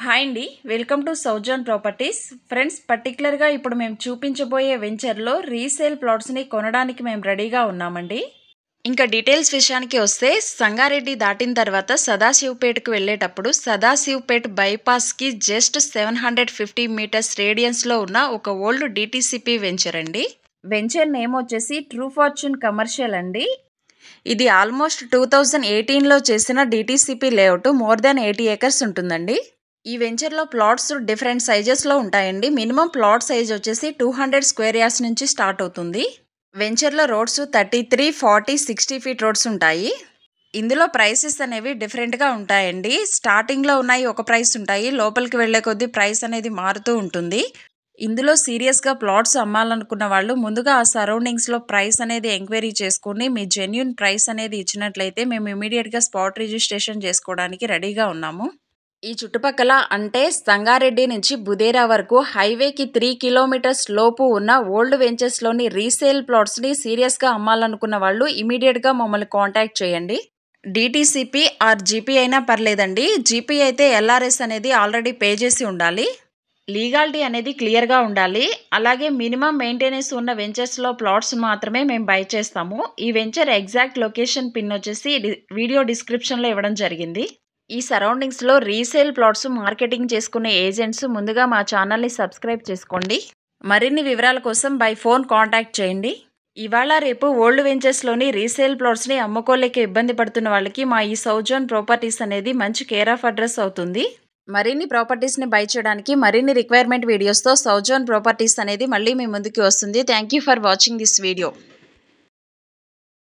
Hi అండి, welcome to సౌజాన్ properties. Friends, పర్టికులర్గా ఇప్పుడు మేము చూపించబోయే వెంచర్లో రీసేల్ ప్లాట్స్ని కొనడానికి మేము రెడీగా ఉన్నామండి. ఇంకా డీటెయిల్స్ విషయానికి వస్తే, సంగారెడ్డి దాటిన తర్వాత సదాశివపేటకు వెళ్ళేటప్పుడు సదాశివపేట బైపాస్కి జస్ట్ 750 మీటర్స్ రేడియన్స్లో ఉన్న ఒక ఓల్డ్ డిటిసిపి వెంచర్ అండి. వెంచర్ నేమ్ వచ్చేసి ట్రూ ఫార్చ్యూన్ కమర్షియల్ అండి. ఇది ఆల్మోస్ట్ 2018లో చేసిన DTCP layout. More than 80 acres ఉంటుందండి. ఈ వెంచర్లో ప్లాట్స్ డిఫరెంట్ సైజెస్లో ఉంటాయండి. మినిమం ప్లాట్ సైజ్ వచ్చేసి 200 స్క్వేర్ యార్డ్స్ నుంచి స్టార్ట్ అవుతుంది. వెంచర్లో రోడ్స్ 33, 40, 60 ఫీట్ రోడ్స్ ఉంటాయి. ఇందులో ప్రైసెస్ అనేవి డిఫరెంట్గా ఉంటాయండి. స్టార్టింగ్లో ఉన్నాయి ఒక ప్రైస్ ఉంటాయి, లోపలికి వెళ్లే కొద్దీ ప్రైస్ అనేది మారుతూ ఉంటుంది. ఇందులో సీరియస్గా ప్లాట్స్ అమ్మాలనుకున్న వాళ్ళు ముందుగా ఆ సరౌండింగ్స్లో ప్రైస్ అనేది ఎంక్వైరీ చేసుకుని మీ జెన్యున్ ప్రైస్ అనేది ఇచ్చినట్లయితే మేము ఇమీడియట్గా స్పాట్ రిజిస్ట్రేషన్ చేసుకోవడానికి రెడీగా ఉన్నాము. ఈ చుట్టుపక్కల అంటే సంగారెడ్డి నుంచి బుదేరా వరకు హైవేకి 3 కిలోమీటర్స్ లోపు ఉన్న ఓల్డ్ వెంచర్స్లోని రీసేల్ ప్లాట్స్ని సీరియస్గా అమ్మాలనుకున్న వాళ్ళు ఇమీడియట్గా మమ్మల్ని కాంటాక్ట్ చేయండి. డిటిసిపి ఆర్ జీపీ అయినా పర్లేదండి. జీపీ అయితే ఎల్ఆర్ఎస్ అనేది ఆల్రెడీ పే చేసి ఉండాలి. లీగాలిటీ అనేది క్లియర్గా ఉండాలి. అలాగే మినిమం మెయింటెనెన్స్ ఉన్న వెంచర్స్లో ప్లాట్స్ మాత్రమే మేము బై చేస్తాము. ఈ వెంచర్ ఎగ్జాక్ట్ లొకేషన్ పిన్ వచ్చేసి వీడియో డిస్క్రిప్షన్లో ఇవ్వడం జరిగింది. ఈ సరౌండింగ్స్లో రీసేల్ ప్లాట్స్ మార్కెటింగ్ చేసుకునే ఏజెంట్స్ ముందుగా మా ఛానల్ని సబ్స్క్రైబ్ చేసుకోండి. మరిన్ని వివరాల కోసం బై ఫోన్ కాంటాక్ట్ చేయండి. ఇవాళ రేపు ఓల్డ్ వెంచర్స్లోని రీసేల్ ప్లాట్స్ని అమ్ముకోలేక ఇబ్బంది పడుతున్న వాళ్ళకి మా ఈ సౌజాన్ ప్రాపర్టీస్ అనేది మంచి కేర్ ఆఫ్ అడ్రస్ అవుతుంది. మరిన్ని ప్రాపర్టీస్ని బై చేయడానికి మరిన్ని రిక్వైర్మెంట్ వీడియోస్తో సౌజాన్ ప్రాపర్టీస్ అనేది మళ్ళీ మీ ముందుకు వస్తుంది. Thank you for watching this video.